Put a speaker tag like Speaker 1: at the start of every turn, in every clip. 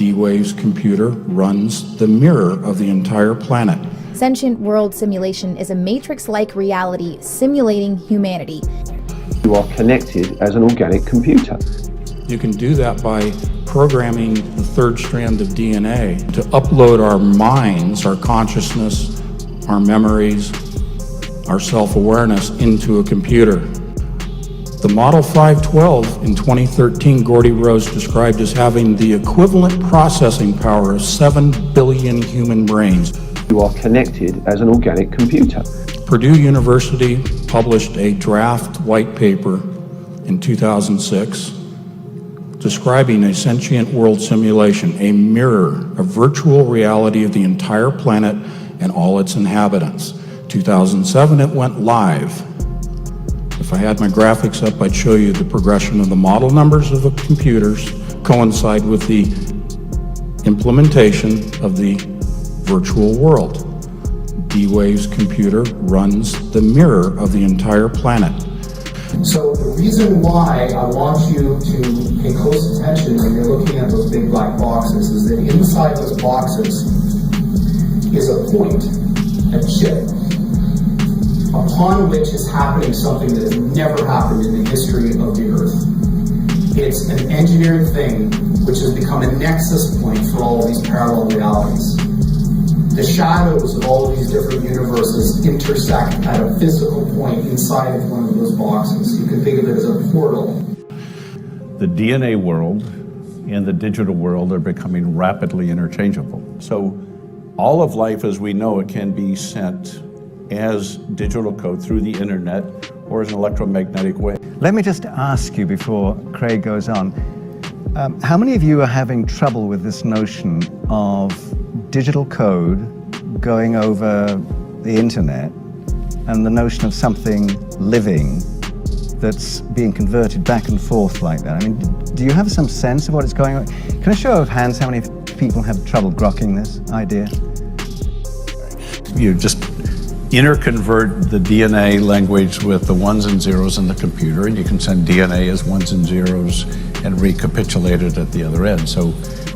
Speaker 1: D-Wave's computer runs the mirror of the entire planet.
Speaker 2: Sentient World Simulation is a Matrix-like reality simulating humanity.
Speaker 3: You are connected as an organic computer.
Speaker 1: You can do that by programming the third strand of DNA to upload our minds, our consciousness, our memories, our self-awareness into a computer. The Model 512 in 2013, Gordy Rose described as having the equivalent processing power of 7 billion human brains.
Speaker 3: You are connected as an organic computer.
Speaker 1: Purdue University published a draft white paper in 2006 describing a sentient world simulation, a mirror, a virtual reality of the entire planet and all its inhabitants. 2007, it went live. If I had my graphics up, I'd show you the progression of the model numbers of the computers coincide with the implementation of the virtual world. D-Wave's computer runs the mirror of the entire planet.
Speaker 4: So the reason why I want you to pay close attention when you're looking at those big black boxes is that inside those boxes is a point, a chip, upon which is happening something that has never happened in the history of the Earth. It's an engineered thing which has become a nexus point for all of these parallel realities. The shadows of all of these different universes intersect at a physical point inside of one of those boxes. You can think of it as a portal.
Speaker 5: The DNA world and the digital world are becoming rapidly interchangeable. So all of life as we know it can be sent as digital code through the internet or as an electromagnetic wave.
Speaker 6: Let me just ask you before Craig goes on, how many of you are having trouble with this notion of digital code going over the internet and the notion of something living that's being converted back and forth like that? I mean, do you have some sense of what is going on? Can I show of hands how many people have trouble grokking this idea?
Speaker 5: You just interconvert the DNA language with the ones and zeros in the computer, and you can send DNA as ones and zeros and recapitulate it at the other end. So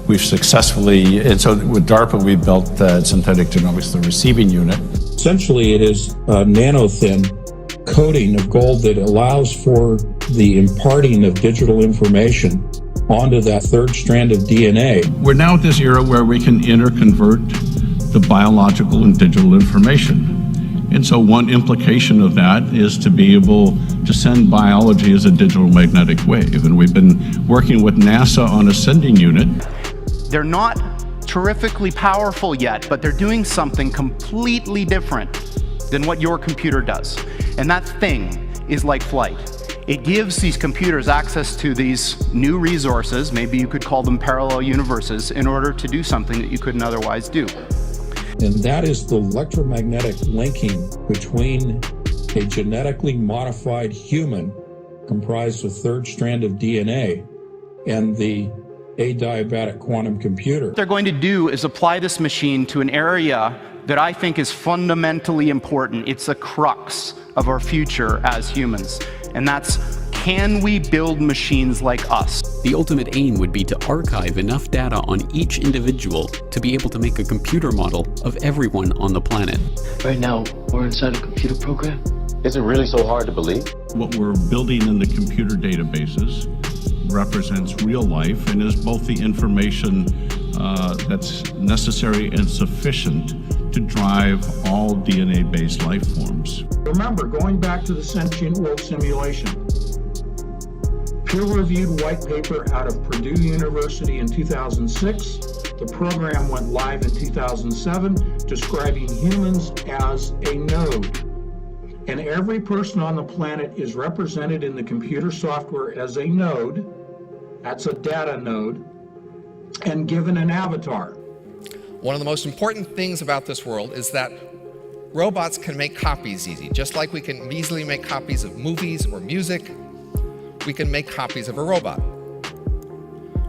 Speaker 5: we've successfully, and so with DARPA, we built Synthetic Genomics, the receiving unit.
Speaker 1: Essentially, it is a nano-thin coating of gold that allows for the imparting of digital information onto that third strand of DNA.
Speaker 5: We're now at this era where we can interconvert the biological and digital information. And so one implication of that is to be able to send biology as a digital magnetic wave. And we've been working with NASA on a sending unit.
Speaker 7: They're not terrifically powerful yet, but they're doing something completely different than what your computer does. And that thing is like flight. It gives these computers access to these new resources, maybe you could call them parallel universes, in order to do something that you couldn't otherwise do.
Speaker 1: And that is the electromagnetic linking between a genetically modified human comprised of third strand of DNA and the adiabatic quantum computer.
Speaker 7: What they're going to do is apply this machine to an area that I think is fundamentally important. It's the crux of our future as humans. And that's, can we build machines like us?
Speaker 8: The ultimate aim would be to archive enough data on each individual to be able to make a computer model of everyone on the planet.
Speaker 9: Right now, we're inside a computer program.
Speaker 3: Is it really so hard to believe?
Speaker 5: What we're building in the computer databases represents real life and is both the information that's necessary and sufficient to drive all DNA-based life forms.
Speaker 1: Remember, going back to the Sentient World Simulation, peer-reviewed white paper out of Purdue University in 2006. The program went live in 2007, describing humans as a node. And every person on the planet is represented in the computer software as a node. That's a data node, and given an avatar.
Speaker 10: One of the most important things about this world is that robots can make copies easy. Just like we can easily make copies of movies or music, we can make copies of a robot.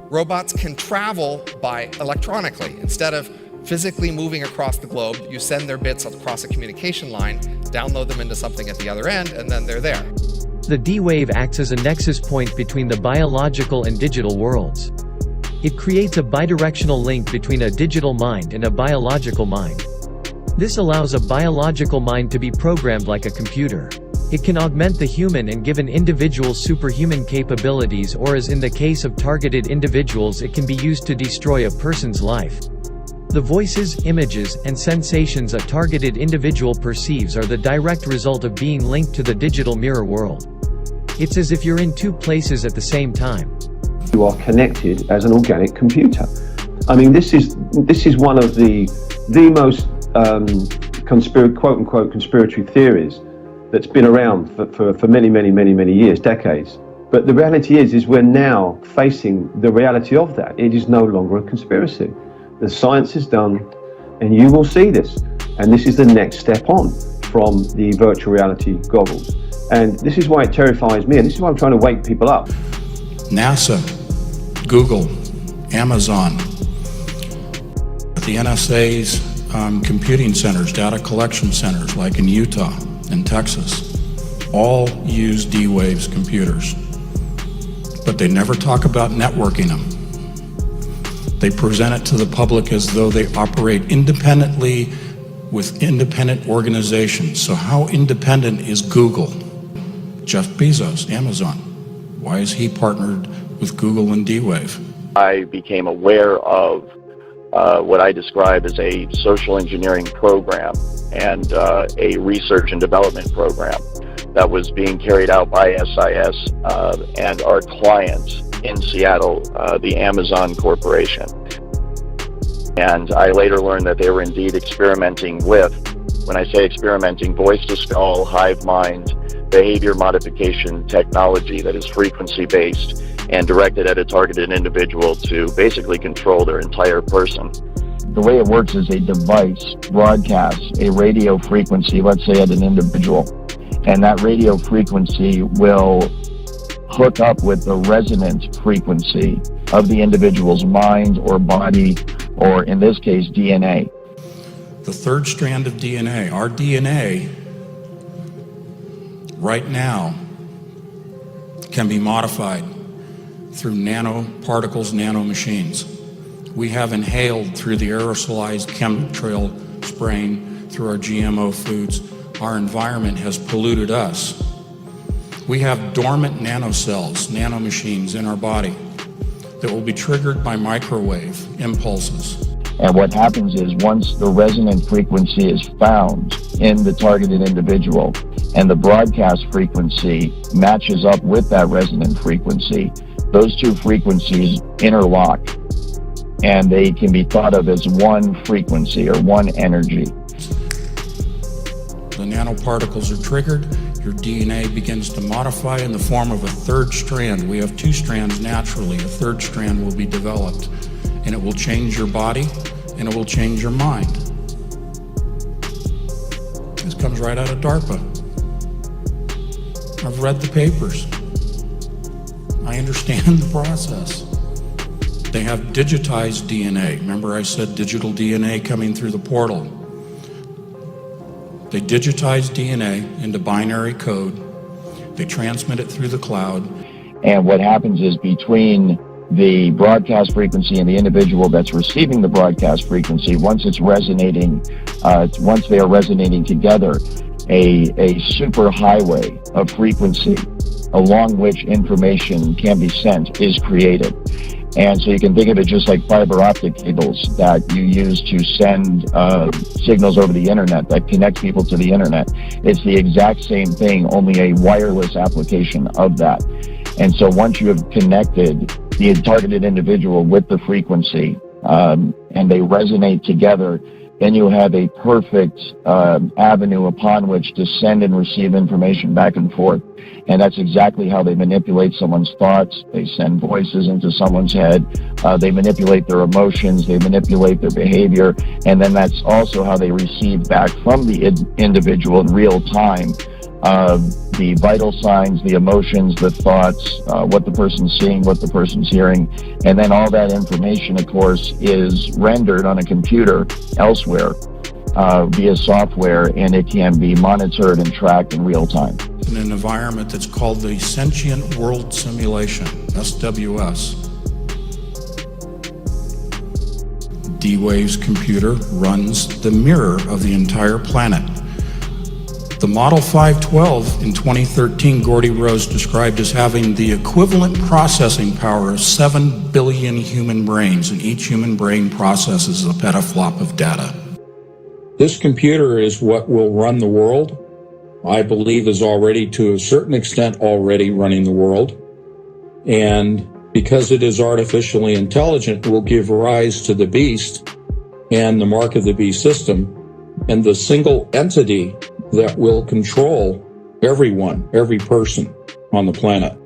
Speaker 10: Robots can travel electronically. Instead of physically moving across the globe, you send their bits across a communication line, download them into something at the other end, and then they're there.
Speaker 11: The D-Wave acts as a nexus point between the biological and digital worlds. It creates a bidirectional link between a digital mind and a biological mind. This allows a biological mind to be programmed like a computer. It can augment the human and give an individual superhuman capabilities, or as in the case of targeted individuals, it can be used to destroy a person's life. The voices, images, and sensations a targeted individual perceives are the direct result of being linked to the digital mirror world. It's as if you're in two places at the same time.
Speaker 3: You are connected as an organic computer. I mean, this is one of the most quote-unquote conspiratory theories that's been around for many years, decades. But the reality is we're now facing the reality of that. It is no longer a conspiracy. The science is done, and you will see this. And this is the next step on from the virtual reality goggles. And this is why it terrifies me, and this is why I'm trying to wake people up.
Speaker 1: NASA, Google, Amazon, the NSA's computing centers, data collection centers like in Utah and Texas, all use D-Waves computers. But they never talk about networking them. They present it to the public as though they operate independently with independent organizations. So how independent is Google? Jeff Bezos, Amazon. Why is he partnered with Google and D-Wave?
Speaker 12: I became aware of what I describe as a social engineering program and a research and development program that was being carried out by SIS and our client in Seattle, the Amazon Corporation. And I later learned that they were indeed experimenting with, when I say experimenting, voice-to-skull, hive mind, behavior modification technology that is frequency-based and directed at a targeted individual to basically control their entire person.
Speaker 13: The way it works is a device broadcasts a radio frequency, let's say at an individual, and that radio frequency will hook up with the resonant frequency of the individual's mind or body, or in this case, DNA.
Speaker 1: The third strand of DNA, our DNA, right now, can be modified through nanoparticles, nanomachines. We have inhaled through the aerosolized chemtrail spraying through our GMO foods. Our environment has polluted us. We have dormant nanocells, nanomachines in our body that will be triggered by microwave impulses.
Speaker 13: And what happens is once the resonant frequency is found in the targeted individual and the broadcast frequency matches up with that resonant frequency, those two frequencies interlock and they can be thought of as one frequency or one energy.
Speaker 1: The nanoparticles are triggered, your DNA begins to modify in the form of a third strand. We have two strands naturally. A third strand will be developed, and it will change your body, and it will change your mind. This comes right out of DARPA. I've read the papers. I understand the process. They have digitized DNA. Remember I said digital DNA coming through the portal. They digitize DNA into binary code. They transmit it through the cloud.
Speaker 13: And what happens is between the broadcast frequency and the individual that's receiving the broadcast frequency, once it's resonating, once they are resonating together, a super highway of frequency along which information can be sent is created. And so you can think of it just like fiber optic cables that you use to send signals over the internet that connect people to the internet. It's the exact same thing, only a wireless application of that. And so once you have connected the targeted individual with the frequency and they resonate together, then you have a perfect avenue upon which to send and receive information back and forth. And that's exactly how they manipulate someone's thoughts. They send voices into someone's head. They manipulate their emotions. They manipulate their behavior. And then that's also how they receive back from the individual in real time the vital signs, the emotions, the thoughts, what the person's seeing, what the person's hearing. And then all that information, of course, is rendered on a computer elsewhere via software, and it can be monitored and tracked in real time.
Speaker 1: In an environment that's called the Sentient World Simulation, SWS. D-Wave's computer runs the mirror of the entire planet. The Model 512 in 2013, Gordy Rose described as having the equivalent processing power of 7 billion human brains, and each human brain processes a petaflop of data.
Speaker 14: This computer is what will run the world. I believe is already, to a certain extent, already running the world. And because it is artificially intelligent, will give rise to the beast and the mark of the beast system, and the single entity that will control everyone, every person on the planet.